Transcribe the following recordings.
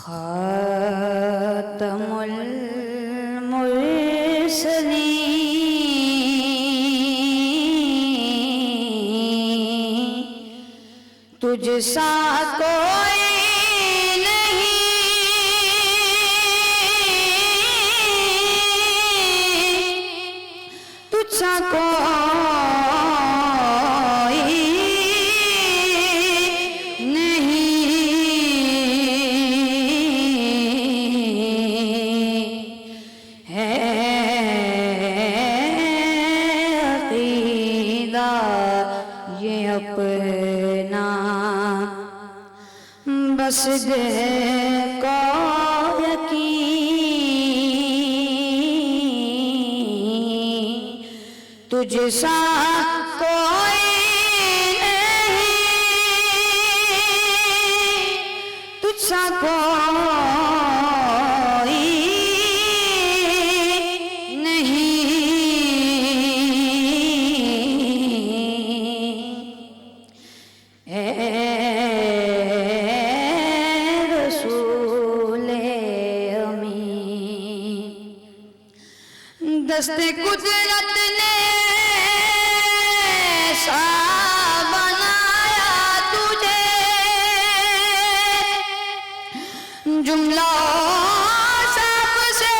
خاتم المرسلین تجھ سا کوئی نہیں، تجھ سا کوئی نہیں ہے عقیدہ یہ اپنا بس دل کو یقین تجھ سا کوئی نہیں، تجھ سا کوئی نہیں اے رسول امین، دست قدرت نے ایسا بنایا تجھے، جملہ سب سے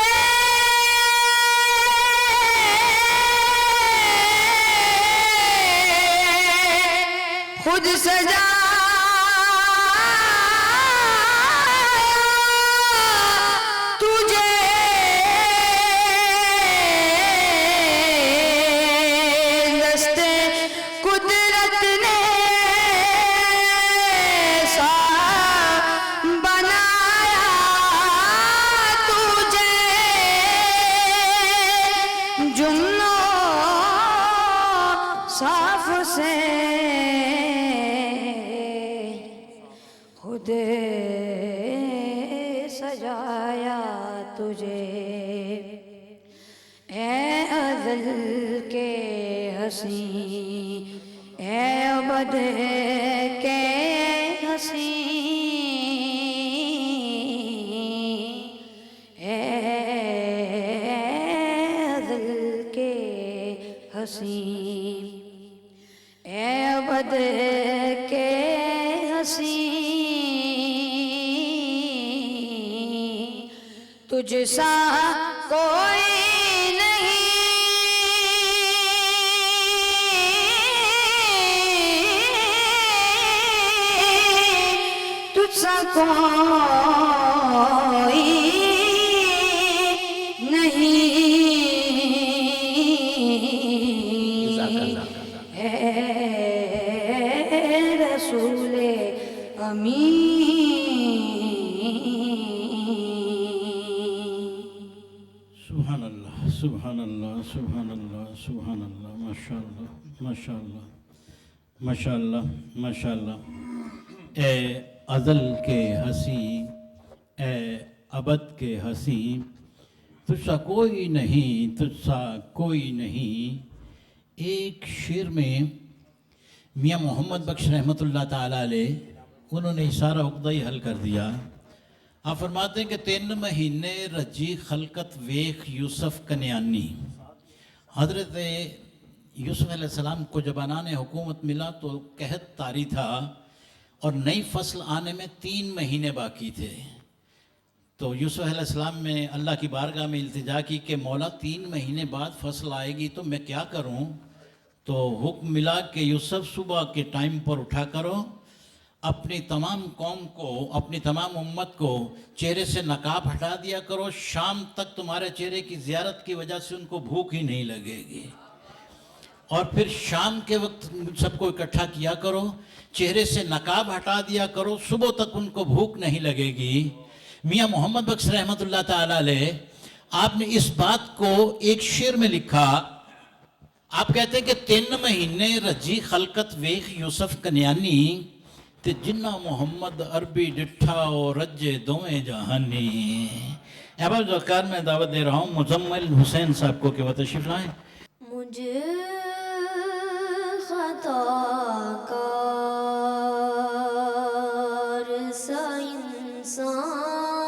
خود سجا تجھے، دست قدرت نے ایسا بنایا تجھے، جملوں صاف سے خود سجایا تجھے، اے ازل کے حسین، اے ابد کے حسین، اے ازل کے حسین، اے ابد کے حسین، تجھ سا کوئی نہیں، تجھ سا کوئی نہیں اے رسول امین۔ سبحان اللہ سبحان اللہ سبحان اللہ سبحان اللہ، ماشاء اللہ ماشاء اللہ ماشاء اللہ ماشاء اللہ۔ اے ازل کے ہنسی، اے ابد کے ہنسی، تجھ سا کوئی نہیں، تجھ سا کوئی نہیں۔ ایک شعر میں میاں محمد بخش رحمۃ اللہ تعالیٰ علیہ انہوں نے سارا عقدہ ہی حل کر دیا۔ آپ فرماتے ہیں کہ 3 مہینے رجی خلقت ویخ یوسف کنیانی۔ حضرت یوسف علیہ السلام کو جب عنان حکومت ملا تو قحط طاری تھا اور نئی فصل آنے میں 3 مہینے باقی تھے، تو یوسف علیہ السلام نے اللہ کی بارگاہ میں التجا کی کہ مولا 3 مہینے بعد فصل آئے گی تو میں کیا کروں؟ تو حکم ملا کہ یوسف صبح کے ٹائم پر اٹھا کرو، اپنی تمام قوم کو، اپنی تمام امت کو چہرے سے نقاب ہٹا دیا کرو، شام تک تمہارے چہرے کی زیارت کی وجہ سے ان کو بھوک ہی نہیں لگے گی، اور پھر شام کے وقت سب کو اکٹھا کیا کرو، چہرے سے نقاب ہٹا دیا کرو، صبح تک ان کو بھوک نہیں لگے گی۔ میاں محمد بخش رحمۃ اللہ تعالیٰ علیہ آپ نے اس بات کو ایک شعر میں لکھا۔ آپ کہتے ہیں کہ 3 مہینے رجی خلقت ویخ یوسف کنیانی، تے جنہ محمد عربی ڈٹھا اور رجے دویں جہانی۔ احباب ذوالفقار میں دعوت دے رہا ہوں مزمل حسین صاحب کو کہ وہ تشریف لائیں۔ مجھ خطا کار سا انسان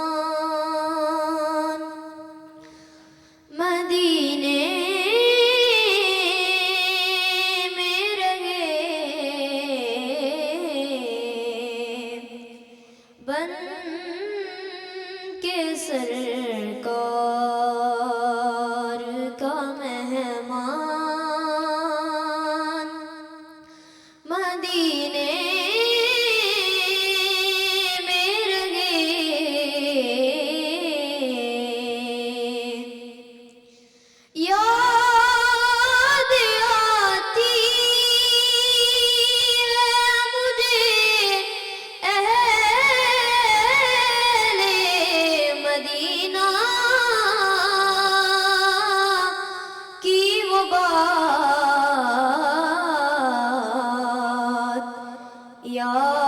بن کے سرکار کا مہمان مدینے میں رہے یاد آتی ہے مجھے اہل مدینہ کی وہ بات یاد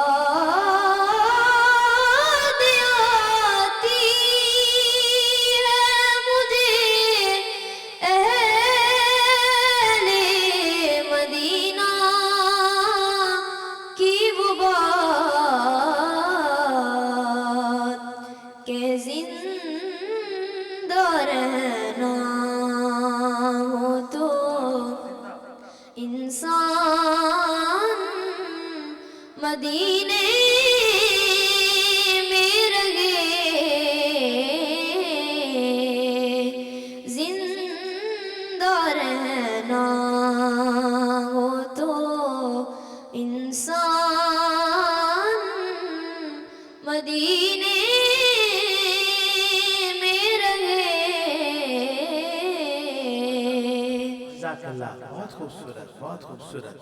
آتی ہے مجھے اہل مدینہ کی وہ بات کہ زندہ رہنا ہو تو انسان مدینے میں رہے زندہ رہنا ہو تو انسان مدینے میں رہے جزاک اللہ بہت خوبصورت بہت خوبصورت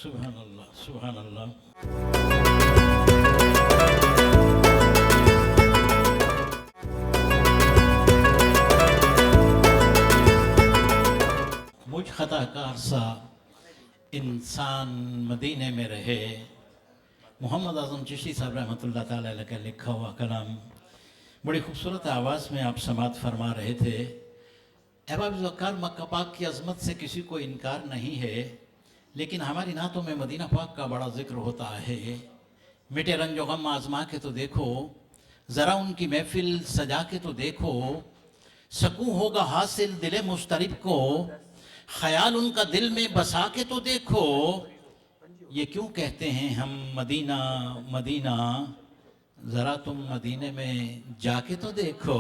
سبحان اللہ سبحان اللہ. مجھ خطا کار سا انسان مدینے میں رہے. محمد اعظم چشتی صاحب رحمۃ اللہ تعالی علیہ کا لکھا ہوا کلام بڑی خوبصورت آواز میں آپ سماعت فرما رہے تھے. احباب ذوقار، مکہ پاک کی عظمت سے کسی کو انکار نہیں ہے، لیکن ہماری نعتوں میں مدینہ پاک کا بڑا ذکر ہوتا ہے. مٹے رنج و غم آزما کے تو دیکھو، ذرا ان کی محفل سجا کے تو دیکھو، سکون ہوگا حاصل دل مضطرب کو، خیال ان کا دل میں بسا کے تو دیکھو. یہ کیوں کہتے ہیں ہم مدینہ مدینہ، ذرا تم مدینے میں جا کے تو دیکھو.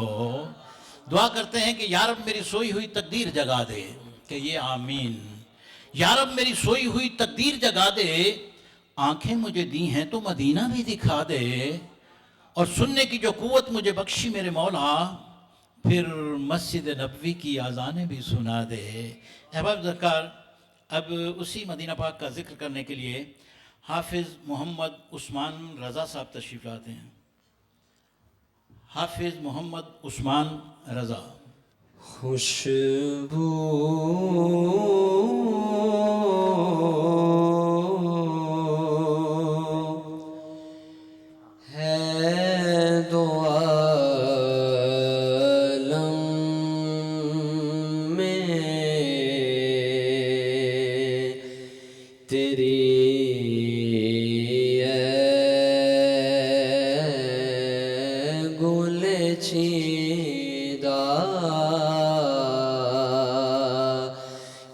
دعا کرتے ہیں کہ یا رب میری سوئی ہوئی تقدیر جگا دے، کہ یہ آمین. یا رب میری سوئی ہوئی تقدیر جگا دے، آنکھیں مجھے دی ہیں تو مدینہ بھی دکھا دے، اور سننے کی جو قوت مجھے بخشی میرے مولا، پھر مسجد نبوی کی آذانیں بھی سنا دے. احباب ذکر، اب اسی مدینہ پاک کا ذکر کرنے کے لیے حافظ محمد عثمان رضا صاحب تشریف لاتے ہیں. حافظ محمد عثمان رضا. خوشبو ہے دو عالم میں تیری گل چیدہ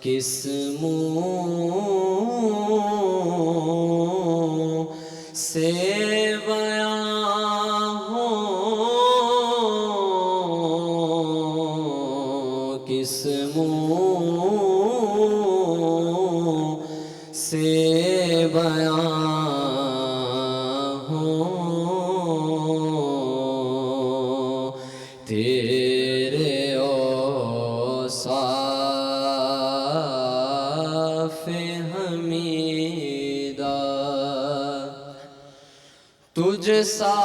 کس منہ سے بیاں ہو، کس منہ سے بیاں ہو، تیرے اوصاف حمیدہ. تجھ سا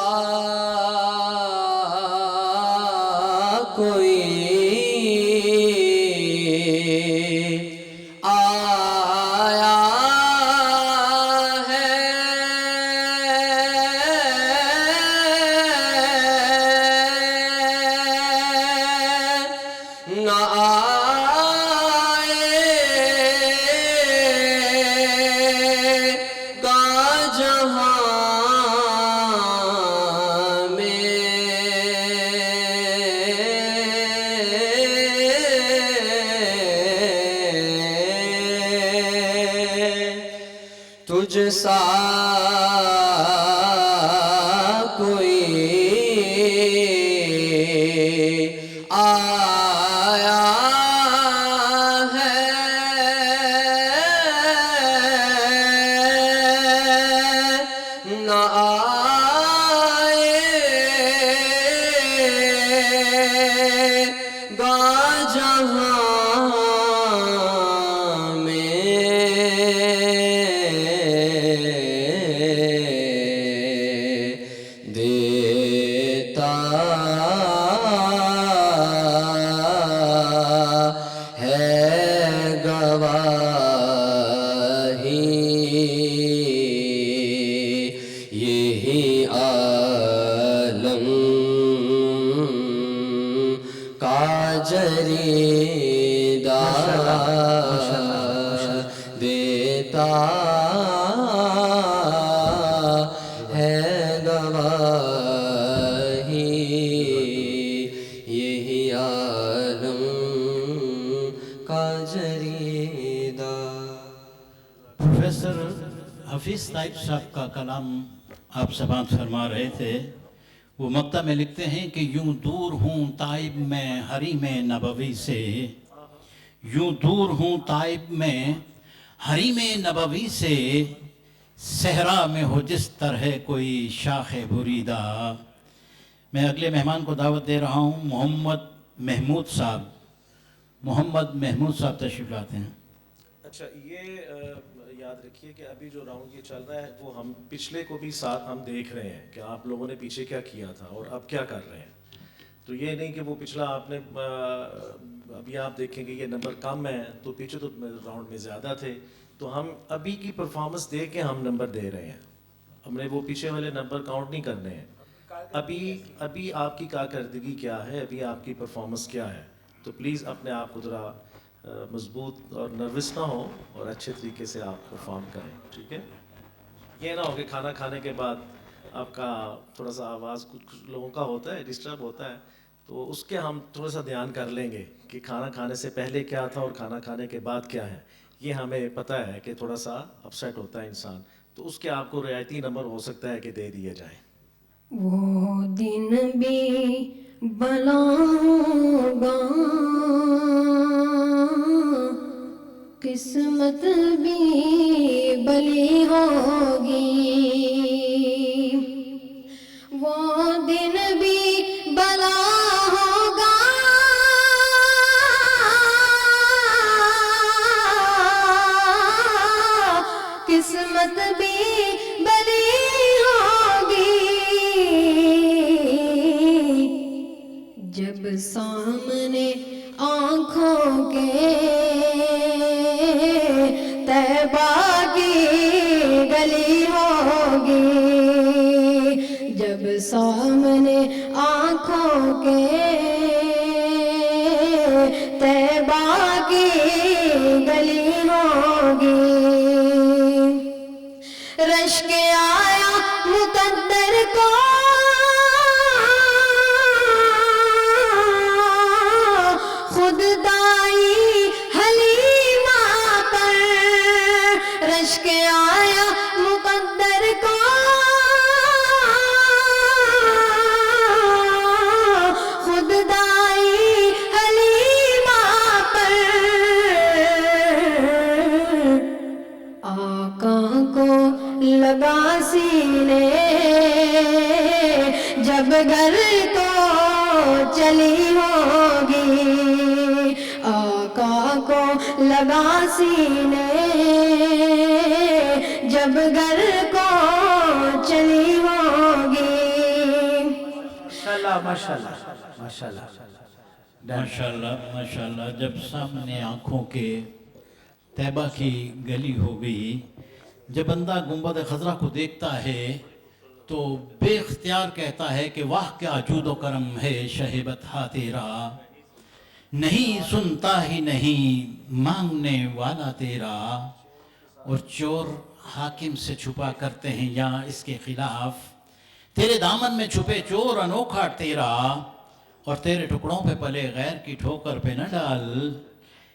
کوئی آیا ہے نہ آئے گا جہاں میں تجھ سا کوئی آیا ہے نہ آئے گا جہاں میں دیتا ہے گواہی یہی عالم کا جریدہ دیتا ہے گواہی یہی عالم کا جریدہ. پروفیسر حفیظ طائب صاحب کا کلام آپ سماعت فرما رہے تھے. وہ مقطع میں لکھتے ہیں کہ یوں دور ہوں طائب میں حریم نبوی سے، یوں دور ہوں طائب میں حریم نبوی سے، صحرا میں ہو جس طرح کوئی شاخ بریدہ. میں اگلے مہمان کو دعوت دے رہا ہوں، محمد محمود صاحب. محمد محمود صاحب تشریف لاتے ہیں. اچھا، یہ یاد رکھیے کہ ابھی جو راؤنڈ یہ چل رہا ہے وہ ہم پچھلے کو بھی ساتھ ہم دیکھ رہے ہیں کہ آپ لوگوں نے پیچھے کیا کیا تھا اور اب کیا کر رہے ہیں. تو یہ نہیں کہ وہ پچھلا آپ نے ابھی آپ دیکھیں گے یہ نمبر کم ہے تو پیچھے تو راؤنڈ میں زیادہ تھے، تو ہم ابھی کی پرفارمنس دیکھ کے ہم نمبر دے رہے ہیں. ہم نے وہ پیچھے والے نمبر کاؤنٹ نہیں کرنے ہیں. ابھی آپ کی کارکردگی کیا ہے، ابھی آپ کی پرفارمنس کیا ہے. تو پلیز اپنے آپ کو ذرا مضبوط اور نروس نہ ہو اور اچھے طریقے سے آپ پرفارم کریں، ٹھیک ہے. یہ نہ ہو کہ کھانا کھانے کے بعد آپ کا تھوڑا سا آواز کچھ لوگوں کا ہوتا ہے ڈسٹرب ہوتا ہے، تو اس کے ہم تھوڑا سا دھیان کر لیں گے کہ کھانا کھانے سے پہلے کیا تھا اور کھانا کھانے کے بعد کیا ہے. یہ ہمیں پتہ ہے کہ تھوڑا سا اپسیٹ ہوتا ہے انسان، تو اس کے آپ کو رعایتی نمبر ہو سکتا ہے کہ دے دیے جائیں. وہ دن بھی بلاؤں گا، قسمت بھی بلی ہوگی. وہ دن بھی بلا ہوگا، قسمت بھی بلی ہوگی. جب سامنے آنکھوں کے طیبہ کی گلی ہوگی، جب سامنے آنکھوں کے طیبہ کی گلی ہوگی. رشک آیا مقدر کو خود دائی حلیمہ پر، رشک آیا مقدر کو خود دائی حلیمہ پر. آقا کو لگا سینے جب گھر کو چلی ہوگی، آقا کو لگا سینے جب گھر کو چلی ہوگی. ماشاءاللہ ماشاءاللہ ماشاءاللہ. ماشاءاللہ ماشاءاللہ. جب سامنے آنکھوں کے طیبہ کی گلی ہو گئی، جب بندہ گنبد خضرا کو دیکھتا ہے تو بے اختیار کہتا ہے کہ واہ کیا جود و کرم ہے شہ بطحا تیرا، نہیں سنتا ہی نہیں مانگنے والا تیرا. اور چور حاکم سے چھپا کرتے ہیں یہاں اس کے خلاف، تیرے دامن میں چھپے چور انوکھا تیرا، اور تیرے ٹکڑوں پہ پلے غیر کی ٹھوکر پہ نہ ڈال،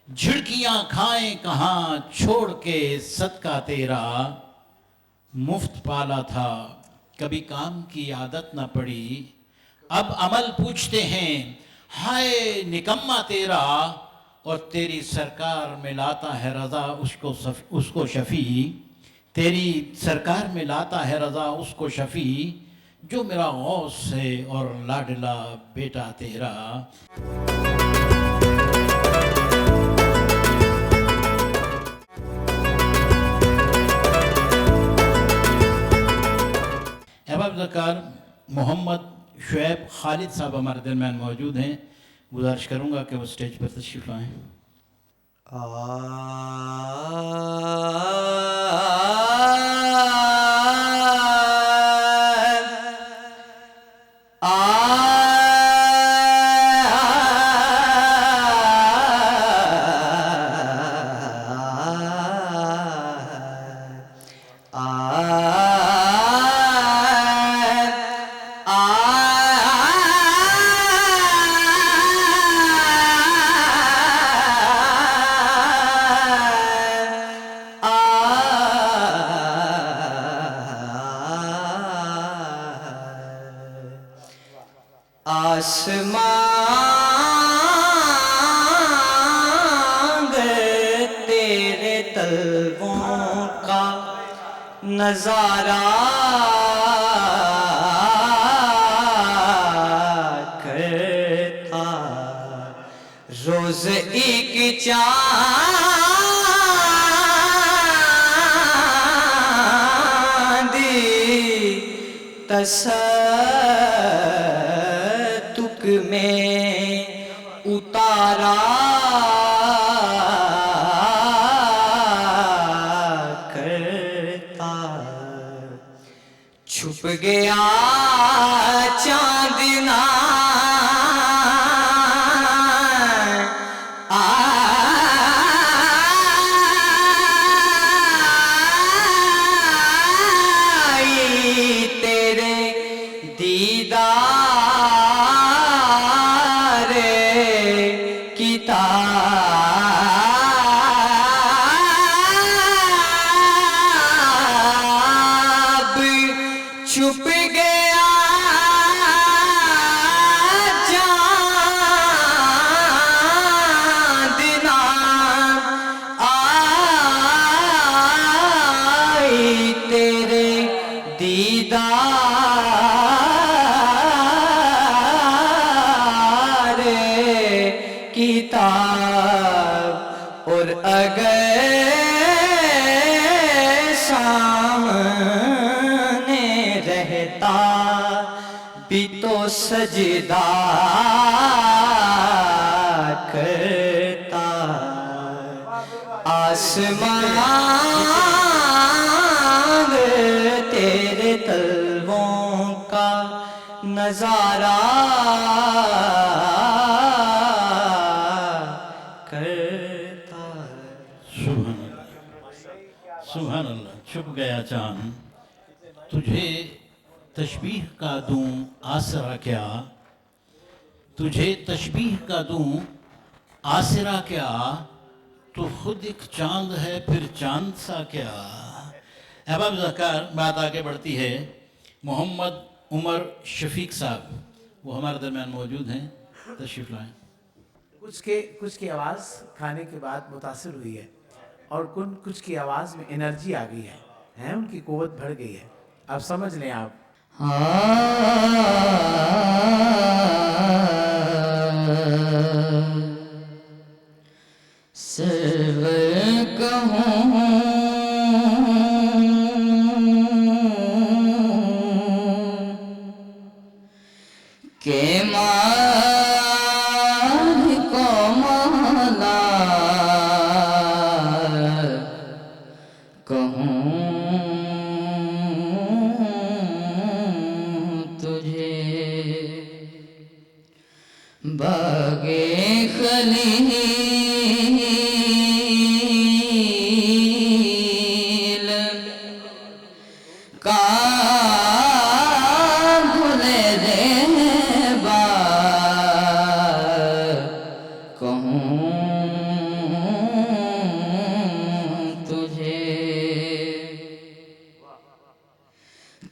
جھڑکیاں کھائیں کہاں چھوڑ کے صدقہ تیرا. مفت پالا تھا کبھی کام کی عادت نہ پڑی اب عمل پوچھتے ہیں ہائے نکما تیرا اور تیری سرکار میں لاتا ہے رضا اس کو شفیع تیری سرکار میں لاتا ہے رضا اس کو شفیع جو میرا غوث ہے اور لاڈلا بیٹا تیرا. احباب ذکار محمد شعیب خالد صاحب ہمارے درمیان موجود ہیں. گزارش کروں گا کہ وہ سٹیج پر تشریف لائیں. آسمان تیرے تلووں کا نظارہ کرتا روز ایک چاندی تصدق میں اتارا کرتا چھپ گیا چاندنا چھپ گیا چاندنا آئی تیرے دیدار کتاب اور اگر بھی تو سجدہ کرتا آسمان تیرے تلووں کا نظارہ کرتا. سبحان اللہ سبحان اللہ. چھپ گیا چاند تجھے تشبیہ کا دوں آسرا کیا تجھے تشبیہ کا دوں آسرا کیا تو خود ایک چاند ہے پھر چاند سا کیا. احباب ذکار بات آگے بڑھتی ہے. محمد عمر شفیق صاحب وہ ہمارے درمیان موجود ہیں. تشریف لائیں. کچھ کی آواز کھانے کے بعد متاثر ہوئی ہے اور کچھ کی آواز میں انرجی آ گئی ہے ان کی قوت بڑھ گئی ہے. آپ سمجھ لیں آپ سرور کہوں کہ مالک کو مولا کہوں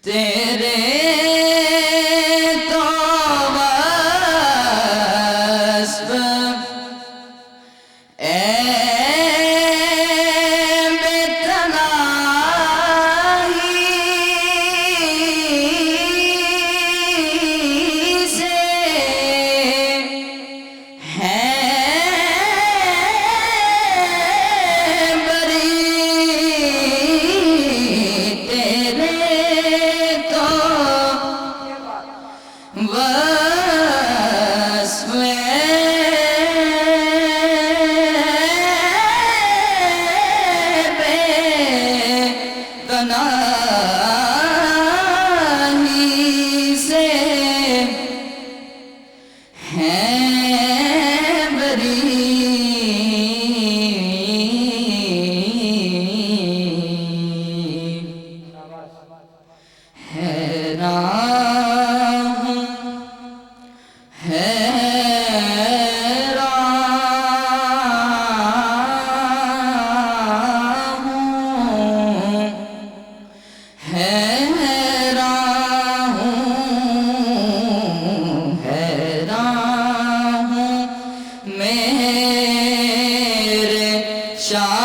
تیرے تو وصف اے بتنائی سے ہیں بری تیرے تو وصف تنہائی سے ہیں بری حیران ہوں حیران ہوں میرے شاہ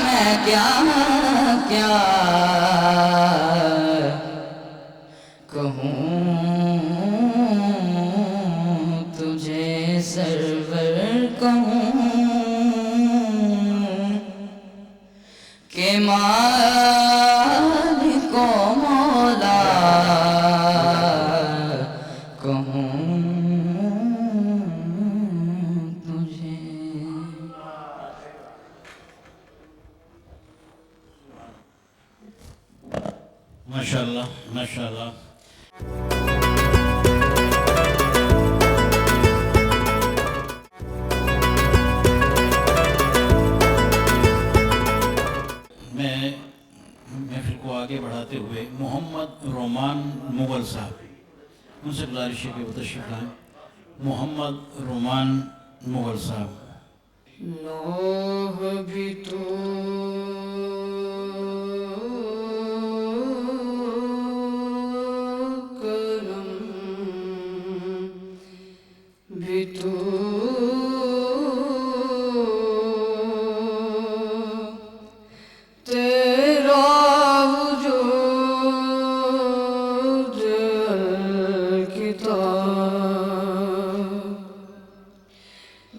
میں کیا کیا کہوں تجھے سرور کہوں کہ مالک و مولا کہوں تجھے ماشاءاللہ ماشاءاللہ. میں محفل کو آگے بڑھاتے ہوئے محمد رومان مغل صاحب ان سے گزارش ہے کہ وہ تشریف لائیں. محمد رومان مغل صاحب. نوح بھی تو کرم بھی تو تیرا وجود الکتاب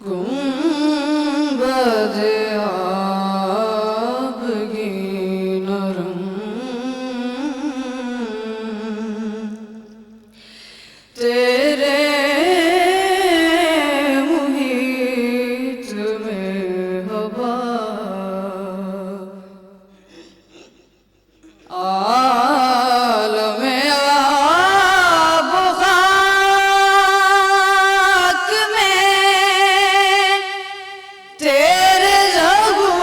گنبد آبگی نرم تیرے محیط میں ہوا عالم آب و خاک میں تیرے ظہور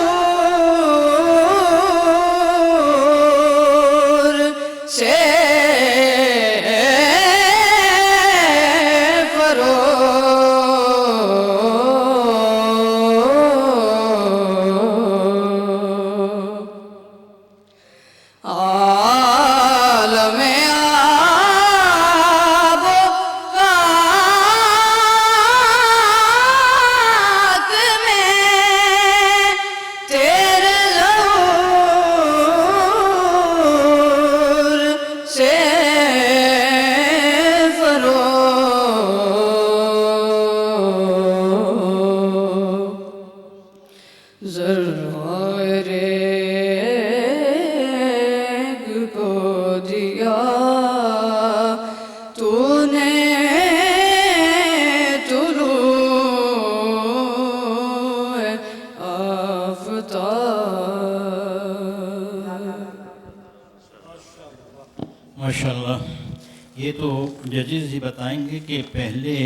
سے عالم آب و خاک میں تیرے ظہور سے ذرہ ریگ کو دیا تو نے طلوع آفتاب. ماشاءاللہ. یہ تو ججز ہی بتائیں گے کہ پہلے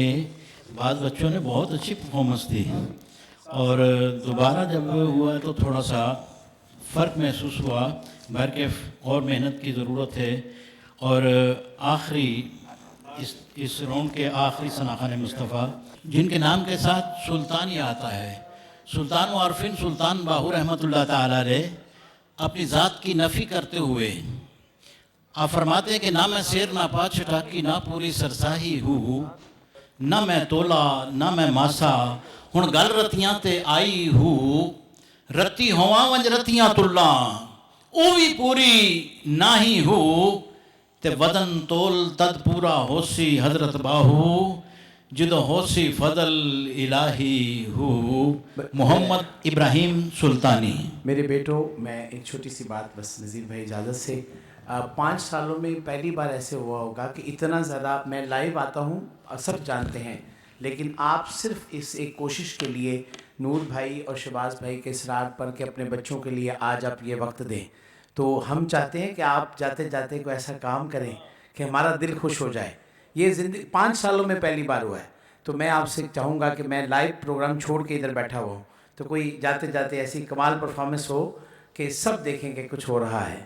بعض بچوں نے بہت اچھی پرفارمنس دی اور دوبارہ جب ہوا تو تھوڑا سا فرق محسوس ہوا. بلکہ اور محنت کی ضرورت ہے. اور آخری اس راؤنڈ کے آخری ثناخان مصطفیٰ جن کے نام کے ساتھ سلطان ہی آتا ہے، سلطان و عارفین سلطان باہو رحمۃ اللہ تعالی علیہ اپنی ذات کی نفی کرتے ہوئے آپ فرماتے ہیں کہ نہ میں سیر نہ پا چٹاکی نہ پوری سرساہی ہوں نہ میں تولا نہ میں ماسا ہن گل رتیاں تے آئی ہوں رتی ہواں ونج رتیاں تلاں او بھی پوری نہ ہی ہو تے ودن تول تد پورا ہوسی حضرت باہو جدو ہوسی فضل الہی ہو محمد ابراہیم سلطانی. میرے بیٹوں، میں ایک چھوٹی سی بات بس نذیر بھائی اجازت سے 5 سالوں میں پہلی بار ایسے ہوا ہوگا کہ اتنا زیادہ میں لائیو آتا ہوں اور سب جانتے ہیں، لیکن آپ صرف اس ایک کوشش کے لیے نور بھائی اور شہباز بھائی کے اصرار پر کہ اپنے بچوں کے لیے آج آپ یہ وقت دیں، تو ہم چاہتے ہیں کہ آپ جاتے جاتے کوئی ایسا کام کریں کہ ہمارا دل خوش ہو جائے. یہ زندگی 5 سالوں میں پہلی بار ہوا ہے، تو میں آپ سے چاہوں گا کہ میں لائیو پروگرام چھوڑ کے ادھر بیٹھا ہوا ہوں، تو کوئی جاتے جاتے ایسی کمال پرفارمنس ہو کہ سب دیکھیں کہ کچھ ہو رہا ہے.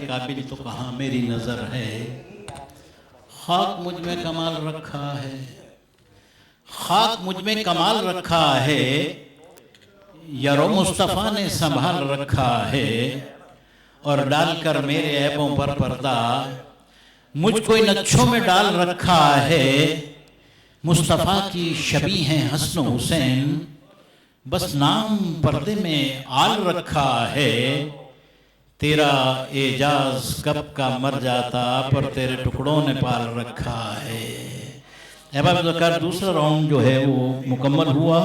قابل تو کہاں میری نظر ہے خاک مجھ میں کمال رکھا ہے خاک مجھ میں کمال رکھا ہے یارو مصطفیٰ نے سنبھال رکھا ہے اور ڈال کر میرے عیبوں پر پردہ مجھ کو ان اچھوں میں ڈال رکھا ہے مصطفیٰ کی شبیہ ہیں حسن و حسین بس نام پردے میں آل رکھا ہے تیرا اعجاز کب کا مر جاتا پر تیرے ٹکڑوں نے پال رکھا ہے. احباب ذکر دوسرا راؤنڈ جو ہے وہ مکمل ہوا.